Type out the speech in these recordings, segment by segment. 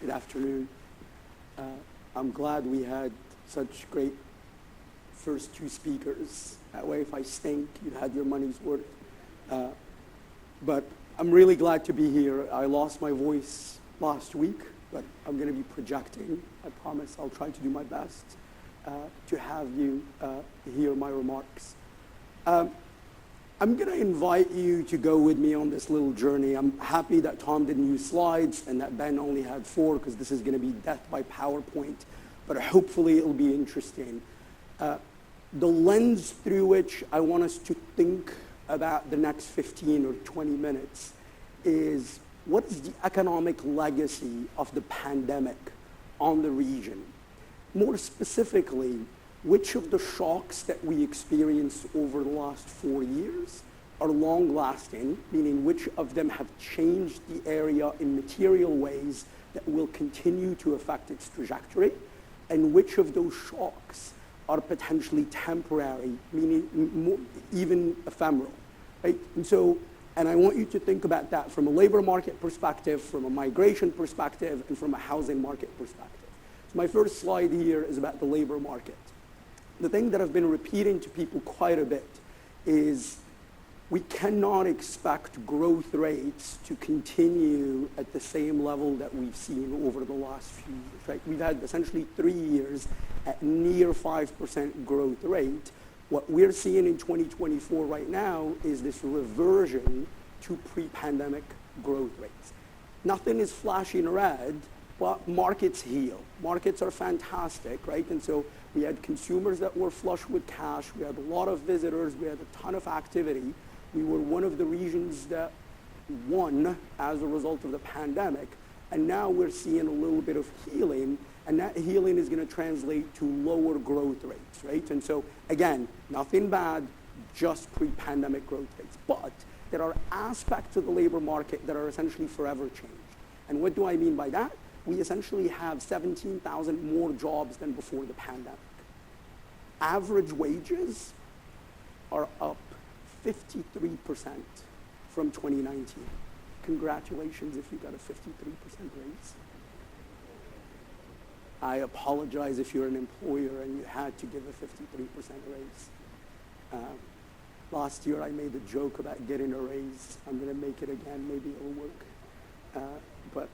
Good afternoon. I'm glad we had such great first two speakers. That way, if I stink, you had your money's worth. But I'm really glad to be here. I lost my voice last week, but I'm going to be projecting. I promise I'll try to do my best to have you hear my remarks. I'm going to invite you to go with me on this little journey. I'm happy that Tom didn't use slides and that Ben only had 4, because this is going to be death by PowerPoint, but hopefully it'll be interesting. The lens through which I want us to think about the next 15 or 20 minutes is, what is the economic legacy of the pandemic on the region? More specifically, which of the shocks that we experienced over the last 4 years are long-lasting, meaning which of them have changed the area in material ways that will continue to affect its trajectory, and which of those shocks are potentially temporary, meaning even ephemeral, right? And I want you to think about that from a labor market perspective, from a migration perspective, and from a housing market perspective. So my first slide here is about the labor market. The thing that I've been repeating to people quite a bit is we cannot expect growth rates to continue at the same level that we've seen over the last few years, right? We've had essentially 3 years at near 5% growth rate. What we're seeing in 2024 right now is this reversion to pre-pandemic growth rates. Nothing is flashing red, but markets heal. Markets are fantastic, right? And so we had consumers that were flush with cash. We had a lot of visitors. We had a ton of activity. We were one of the regions that won as a result of the pandemic. And now we're seeing a little bit of healing, and that healing is going to translate to lower growth rates, right? And so, again, nothing bad, just pre-pandemic growth rates. But there are aspects of the labor market that are essentially forever changed. And what do I mean by that? We essentially have 17,000 more jobs than before the pandemic. Average wages are up 53% from 2019. Congratulations if you got a 53% raise. I apologize if you're an employer and you had to give a 53% raise. Last year I made a joke about getting a raise. I'm going to make it again. Maybe it'll work.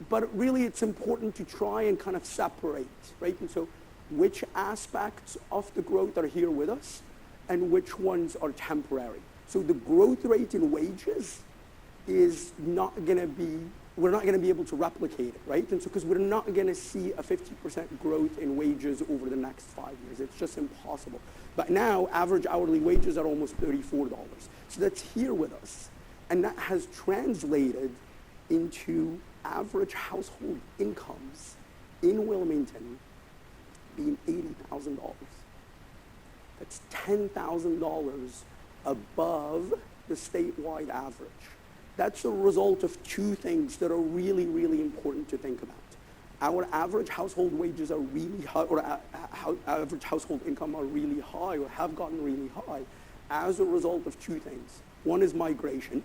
But really it's important to try and kind of separate, right? And so which aspects of the growth are here with us and which ones are temporary? So the growth rate in wages is not going to be, we're not going to be able to replicate it, right? And so because we're not going to see a 50% growth in wages over the next 5 years. It's just impossible. But now average hourly wages are almost $34. So that's here with us. And that has translated into average household incomes in Wilmington being $80,000. That's $10,000 above the statewide average. That's a result of two things that are really, really important to think about. Our average household wages are really high, or average household income are really high, or have gotten really high, as a result of two things. One is migration,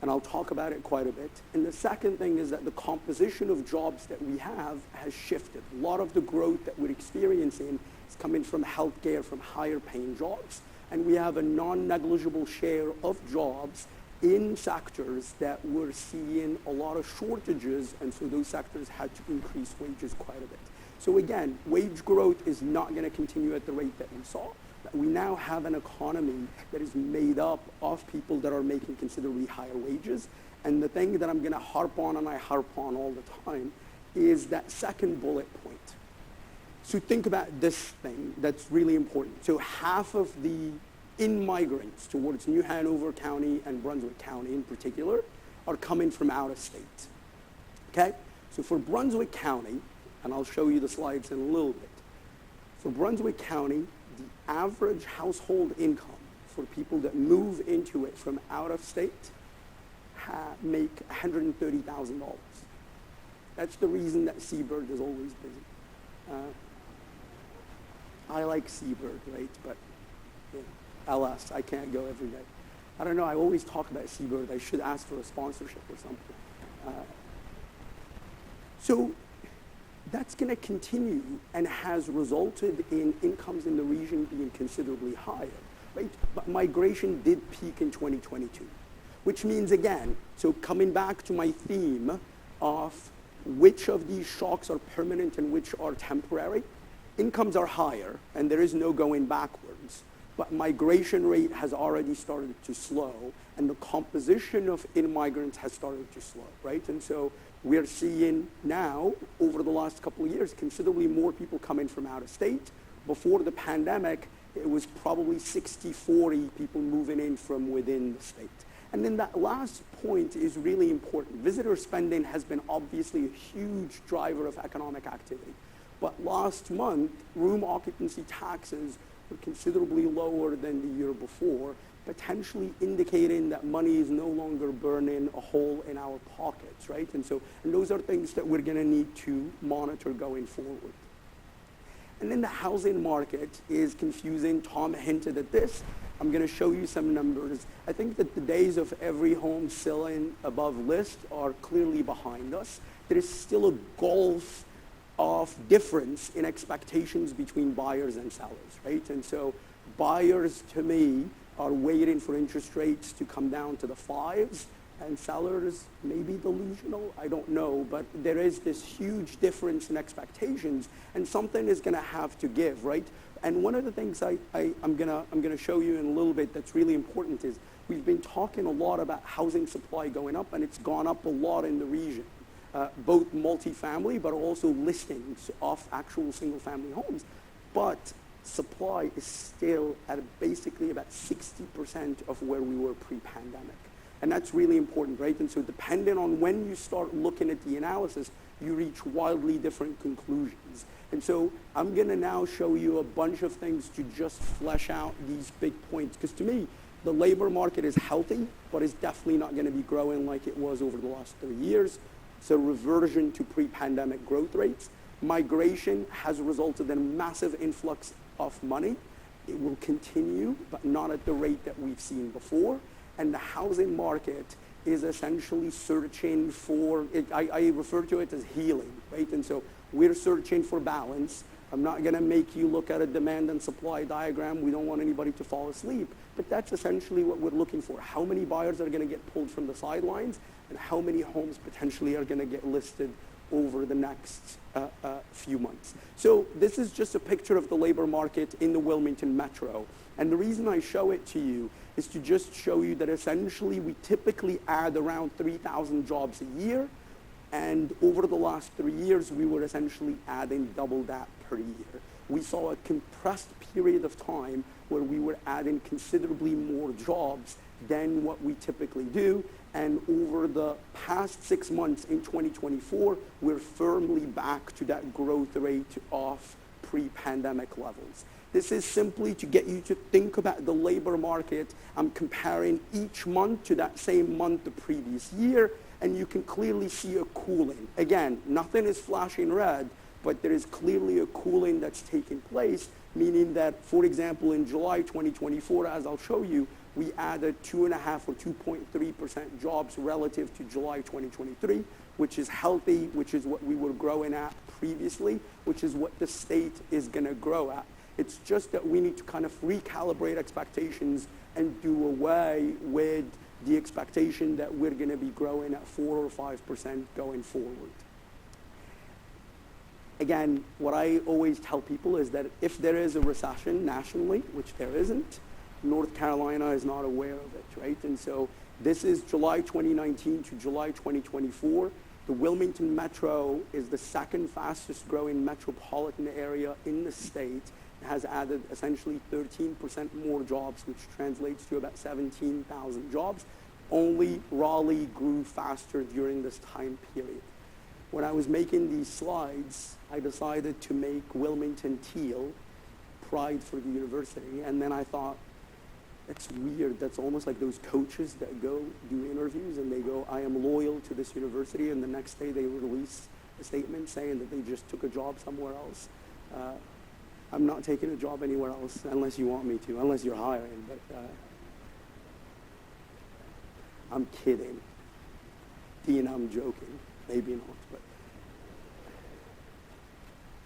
and I'll talk about it quite a bit. And the second thing is that the composition of jobs that we have has shifted. A lot of the growth that we're experiencing is coming from healthcare, from higher paying jobs, and we have a non-negligible share of jobs in sectors that we're seeing a lot of shortages, and so those sectors had to increase wages quite a bit. So again, wage growth is not going to continue at the rate that we saw. We now have an economy that is made up of people that are making considerably higher wages. And the thing that I'm going to harp on, and I harp on all the time, is that second bullet point. So think about this thing that's really important. So half of the in-migrants towards New Hanover County and Brunswick County in particular are coming from out of state. Okay? So for Brunswick County, and I'll show you the slides in a little bit. For Brunswick County, the average household income for people that move into it from out of state make $130,000. That's the reason that Seabird is always busy. I like Seabird, right? But alas, I can't go every day. I don't know, I always talk about Seabird. I should ask for a sponsorship or something. So that's going to continue and has resulted in incomes in the region being considerably higher, right? But migration did peak in 2022, which means, again, so coming back to my theme of which of these shocks are permanent and which are temporary, incomes are higher and there is no going backwards, but migration rate has already started to slow and the composition of immigrants has started to slow, right? And so we're seeing now, over the last couple of years, considerably more people coming from out of state. Before the pandemic, it was probably 60-40 people moving in from within the state. And then that last point is really important. Visitor spending has been obviously a huge driver of economic activity. But last month, room occupancy taxes were considerably lower than the year before, potentially indicating that money is no longer burning a hole in our pockets, right? And those are things that we're going to need to monitor going forward. And then the housing market is confusing. Tom hinted at this. I'm going to show you some numbers. I think that the days of every home selling above list are clearly behind us. There is still a gulf of difference in expectations between buyers and sellers, right? And so buyers, to me, are waiting for interest rates to come down to the fives, and sellers may be delusional, I don't know, but there is this huge difference in expectations, and something is going to have to give, right? And one of the things I'm gonna show you in a little bit that's really important is we've been talking a lot about housing supply going up, and it's gone up a lot in the region, both multifamily, but also listings of actual single-family homes. But supply is still at basically about 60% of where we were pre-pandemic. And that's really important, right? And so depending on when you start looking at the analysis, you reach wildly different conclusions. And so I'm going to now show you a bunch of things to just flesh out these big points. Because to me, the labor market is healthy, but it's definitely not going to be growing like it was over the last 3 years. It's a reversion to pre-pandemic growth rates. Migration has resulted in a massive influx of money. It will continue, but not at the rate that we've seen before. And the housing market is essentially searching for, I refer to it as healing, right? And so we're searching for balance. I'm not going to make you look at a demand and supply diagram. We don't want anybody to fall asleep. But that's essentially what we're looking for. How many buyers are going to get pulled from the sidelines, and how many homes potentially are going to get listed over the next few months. So this is just a picture of the labor market in the Wilmington Metro. And the reason I show it to you is to just show you that essentially we typically add around 3,000 jobs a year. And over the last 3 years, we were essentially adding double that per year. We saw a compressed period of time where we were adding considerably more jobs than what we typically do. And over the past 6 months in 2024, we're firmly back to that growth rate of pre-pandemic levels. This is simply to get you to think about the labor market. I'm comparing each month to that same month the previous year, and you can clearly see a cooling. Again, nothing is flashing red, but there is clearly a cooling that's taking place, meaning that, for example, in July 2024, as I'll show you, we added 2.5 or 2.3% jobs relative to July 2023, which is healthy, which is what we were growing at previously, which is what the state is going to grow at. It's just that we need to kind of recalibrate expectations and do away with the expectation that we're going to be growing at 4 or 5% going forward. Again, what I always tell people is that if there is a recession nationally, which there isn't, North Carolina is not aware of it, right? And so this is July 2019 to July 2024. The Wilmington Metro is the second fastest growing metropolitan area in the state. It has added essentially 13% more jobs, which translates to about 17,000 jobs. Only Raleigh grew faster during this time period. When I was making these slides, I decided to make Wilmington teal, pride for the university, and then I thought, it's weird. That's almost like those coaches that go do interviews and they go, I am loyal to this university, and the next day they release a statement saying that they just took a job somewhere else. I'm not taking a job anywhere else unless you want me to, unless you're hiring. But I'm kidding. Dean, I'm joking. Maybe not. But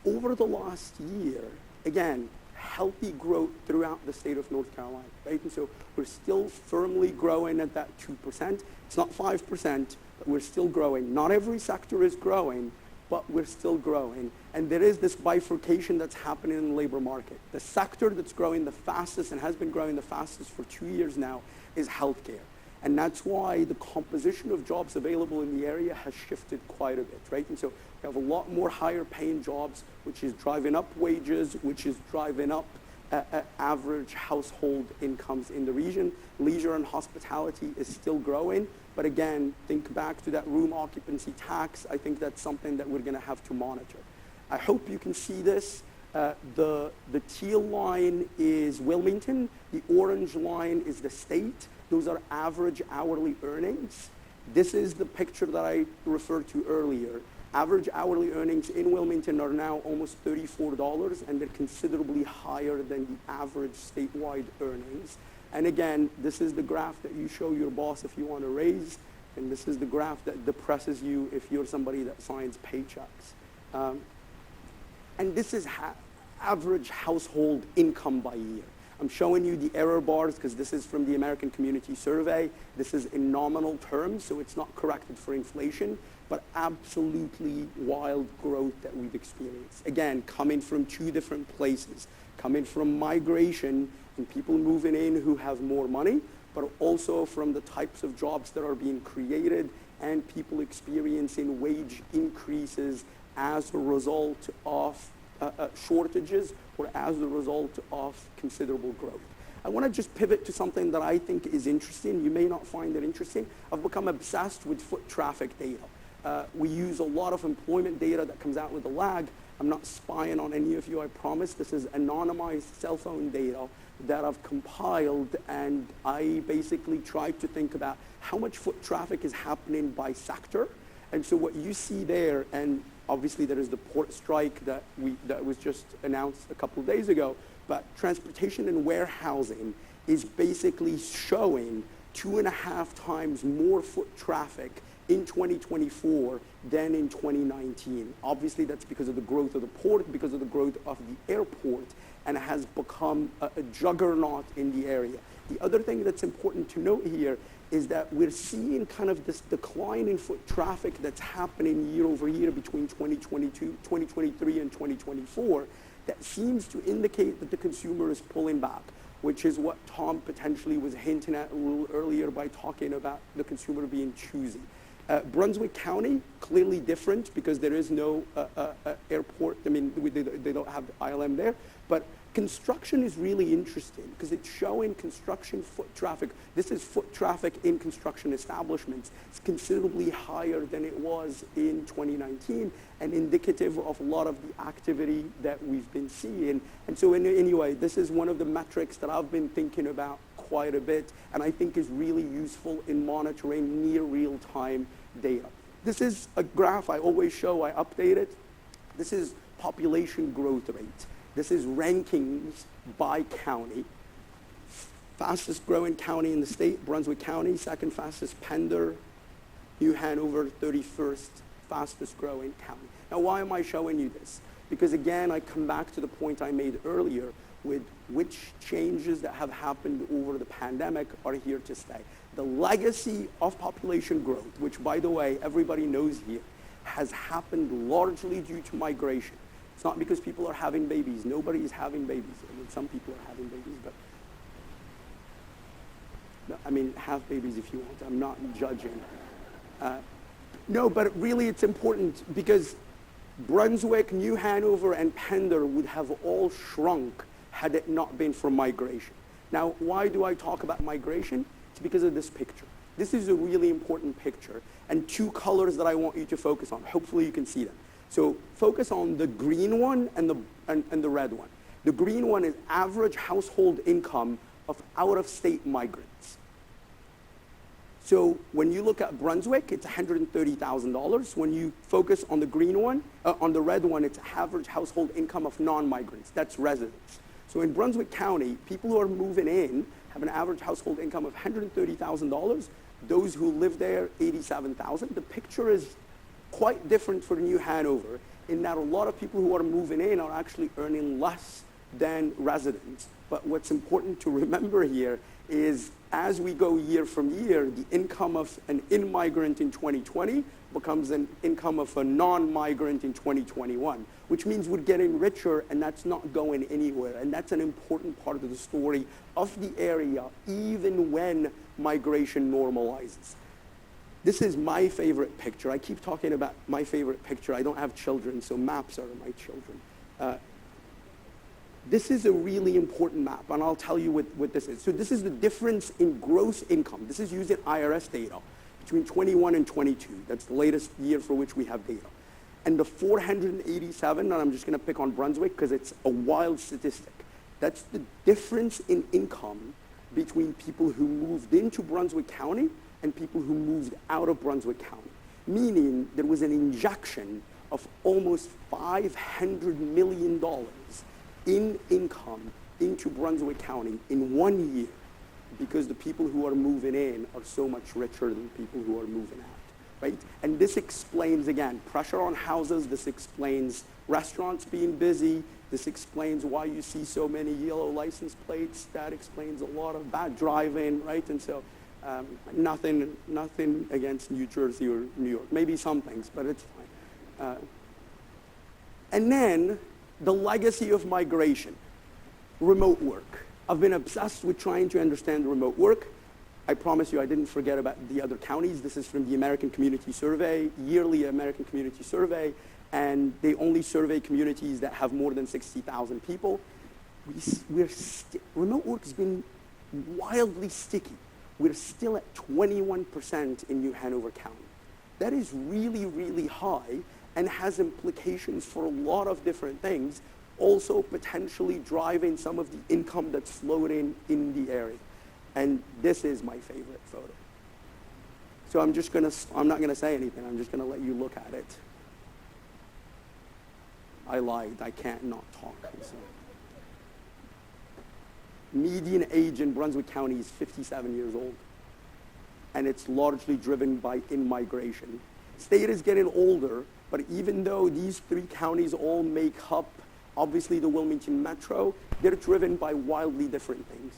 over the last year, again, healthy growth throughout the state of North Carolina, right? And so we're still firmly growing at that 2%. It's not 5%, but we're still growing. Not every sector is growing, but we're still growing. And there is this bifurcation that's happening in the labor market. The sector that's growing the fastest and has been growing the fastest for 2 years now is healthcare. And that's why the composition of jobs available in the area has shifted quite a bit, right? And so we have a lot more higher paying jobs, which is driving up wages, which is driving up average household incomes in the region. Leisure and hospitality is still growing. But again, think back to that room occupancy tax. I think that's something that we're going to have to monitor. I hope you can see this. The teal line is Wilmington. The orange line is the state. Those are average hourly earnings. This is the picture that I referred to earlier. Average hourly earnings in Wilmington are now almost $34, and they're considerably higher than the average statewide earnings. And again, this is the graph that you show your boss if you want to raise, and this is the graph that depresses you if you're somebody that signs paychecks. And this is average household income by year. I'm showing you the error bars because this is from the American Community Survey. This is in nominal terms, so it's not corrected for inflation, but absolutely wild growth that we've experienced. Again, coming from two different places, coming from migration and people moving in who have more money, but also from the types of jobs that are being created and people experiencing wage increases as a result of shortages or as a result of considerable growth. I want to just pivot to something that I think is interesting. You may not find it interesting. I've become obsessed with foot traffic data. We use a lot of employment data that comes out with a lag. I'm not spying on any of you, I promise. This is anonymized cell phone data that I've compiled, and I basically tried to think about how much foot traffic is happening by sector. And so what you see there, and obviously there is the port strike that was just announced a couple of days ago, but transportation and warehousing is basically showing 2.5 times more foot traffic in 2024 than in 2019. Obviously that's because of the growth of the port, because of the growth of the airport, and it has become a juggernaut in the area. The other thing that's important to note here is that we're seeing kind of this decline in foot traffic that's happening year over year between 2023 and 2024 that seems to indicate that the consumer is pulling back, which is what Tom potentially was hinting at a little earlier by talking about the consumer being choosy. Brunswick County, clearly different because there is no airport. I mean, they don't have the ILM there, but construction is really interesting because it's showing construction foot traffic. This is foot traffic in construction establishments. It's considerably higher than it was in 2019 and indicative of a lot of the activity that we've been seeing. And so anyway, this is one of the metrics that I've been thinking about quite a bit and I think is really useful in monitoring near real-time data. This is a graph I always show, I update it. This is population growth rate. This is rankings by county. Fastest growing county in the state, Brunswick County. Second fastest, Pender. New Hanover, 31st fastest growing county. Now, why am I showing you this? Because again, I come back to the point I made earlier with which changes that have happened over the pandemic are here to stay. The legacy of population growth, which by the way, everybody knows here, has happened largely due to migration. It's not because people are having babies. Nobody is having babies. I mean, some people are having babies, but no, I mean, have babies if you want. I'm not judging. No, but really it's important because Brunswick, New Hanover, and Pender would have all shrunk had it not been for migration. Now, why do I talk about migration? It's because of this picture. This is a really important picture, and two colors that I want you to focus on. Hopefully you can see them. So focus on the green one and the red one. The green one is average household income of out-of-state migrants. So when you look at Brunswick, it's $130,000. When you focus on the green one, on the red one, it's average household income of non-migrants. That's residents. So in Brunswick County, people who are moving in have an average household income of $130,000. Those who live there, $87,000. The picture is quite different for New Hanover. in that a lot of people who are moving in are actually earning less than residents. But what's important to remember here is as we go year from year, the income of an in-migrant in 2020 becomes an income of a non-migrant in 2021, which means we're getting richer, and that's not going anywhere. And that's an important part of the story of the area, even when migration normalizes. This is my favorite picture. I keep talking about my favorite picture. I don't have children, so maps are my children. This is a really important map, and I'll tell you what this is. So this is the difference in gross income. This is using IRS data between 21 and 22. That's the latest year for which we have data. And the 487, and I'm just going to pick on Brunswick because it's a wild statistic. That's the difference in income between people who moved into Brunswick County and people who moved out of Brunswick County, meaning there was an injection of almost $500 million in income into Brunswick County in 1 year because the people who are moving in are so much richer than people who are moving out, right? And this explains, again, pressure on houses. This explains restaurants being busy. This explains why you see so many yellow license plates. That explains a lot of bad driving, right? And so nothing against New Jersey or New York. Maybe some things, but it's fine. And then the legacy of migration, remote work. I've been obsessed with trying to understand remote work. I promise you I didn't forget about the other counties. This is from the American Community Survey, yearly American Community Survey, and they only survey communities that have more than 60,000 people. Remote work has been wildly sticky. We're still at 21% in New Hanover County. That is really, really high and has implications for a lot of different things, also potentially driving some of the income that's floating in the area. And this is my favorite photo. So I'm not gonna say anything, I'm just gonna let you look at it. I lied, I can't not talk. So. Median age in Brunswick County is 57 years old. And it's largely driven by in-migration. State is getting older, but even though these three counties all make up, obviously, the Wilmington Metro, they're driven by wildly different things.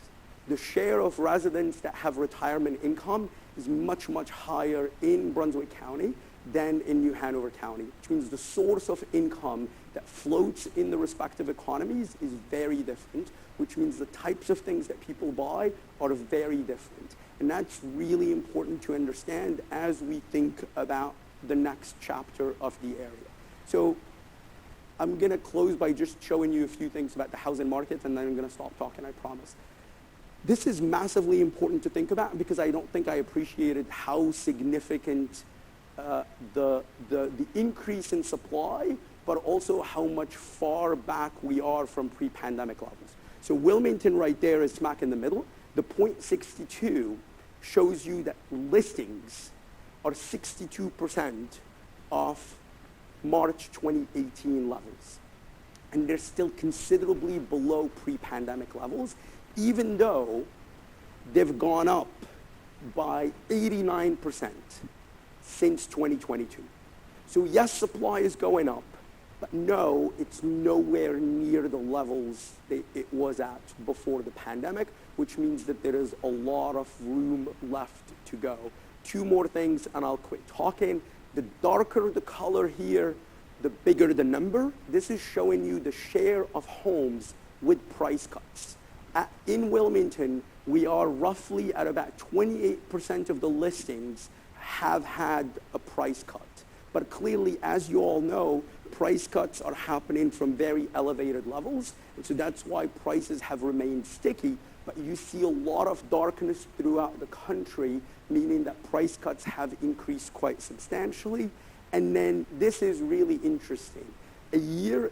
The share of residents that have retirement income is much, much higher in Brunswick County than in New Hanover County, which means the source of income that floats in the respective economies is very different, which means the types of things that people buy are very different. And that's really important to understand as we think about the next chapter of the area. So I'm going to close by just showing you a few things about the housing market, and then I'm going to stop talking, I promise. This is massively important to think about because I don't think I appreciated how significant the increase in supply, but also how much far back we are from pre-pandemic levels. So Wilmington right there is smack in the middle. The 0.62 shows you that listings are 62% of March 2018 levels. And they're still considerably below pre-pandemic levels, even though they've gone up by 89% since 2022. So yes, supply is going up, but no, it's nowhere near the levels that it was at before the pandemic, which means that there is a lot of room left to go. Two more things and I'll quit talking. The darker the color here, the bigger the number. This is showing you the share of homes with price cuts. In Wilmington, we are roughly at about 28% of the listings have had a price cut. But clearly, as you all know, price cuts are happening from very elevated levels. And so that's why prices have remained sticky. But you see a lot of darkness throughout the country, meaning that price cuts have increased quite substantially. And then this is really interesting. 2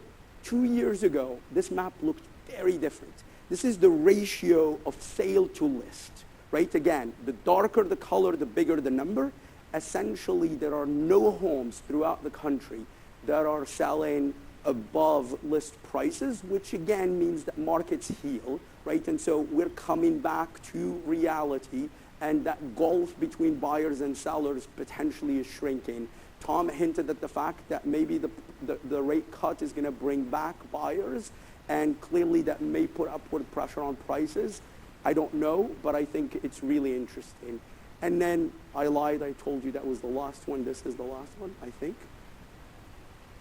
years ago, this map looked very different. This is the ratio of sale to list, right? Again, the darker the color, the bigger the number. Essentially, there are no homes throughout the country that are selling above list prices, which again means that markets heal, right? And so we're coming back to reality, and that gulf between buyers and sellers potentially is shrinking. Tom hinted at the fact that maybe the rate cut is going to bring back buyers, and clearly that may put upward pressure on prices. I don't know, but I think it's really interesting. And then I lied. I told you that was the last one. This is the last one, I think.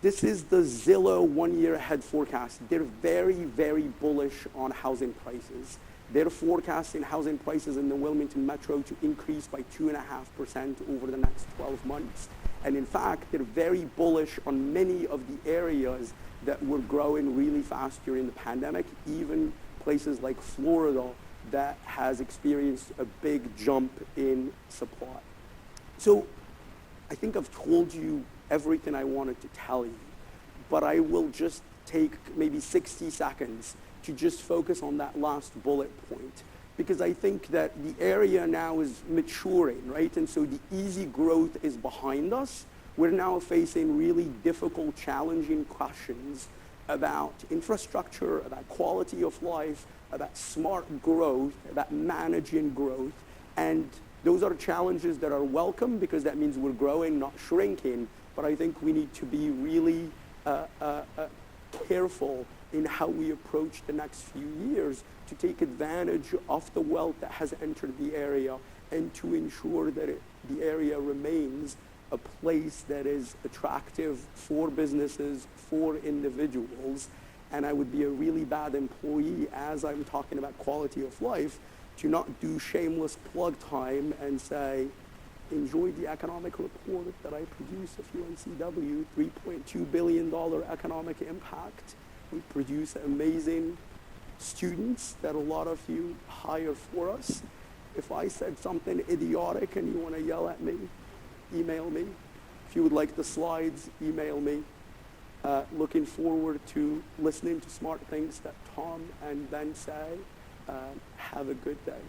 This is the Zillow one-year ahead forecast. They're very, very bullish on housing prices. They're forecasting housing prices in the Wilmington Metro to increase by 2.5% over the next 12 months. And in fact, they're very bullish on many of the areas that were growing really fast during the pandemic, even places like Florida that has experienced a big jump in supply. So I think I've told you everything I wanted to tell you, but I will just take maybe 60 seconds to just focus on that last bullet point, because I think that the area now is maturing, right? And so the easy growth is behind us. We're now facing really difficult, challenging questions about infrastructure, about quality of life, about smart growth, about managing growth. And those are challenges that are welcome, because that means we're growing, not shrinking. But I think we need to be really careful in how we approach the next few years to take advantage of the wealth that has entered the area, and to ensure that the area remains a place that is attractive for businesses, for individuals. And I would be a really bad employee, as I'm talking about quality of life, to not do shameless plug time and say, enjoy the economic report that I produce of UNCW, $3.2 billion economic impact. We produce amazing students that a lot of you hire for us. If I said something idiotic and you want to yell at me, email me. If you would like the slides, email me. Looking forward to listening to smart things that Tom and Ben say. Have a good day.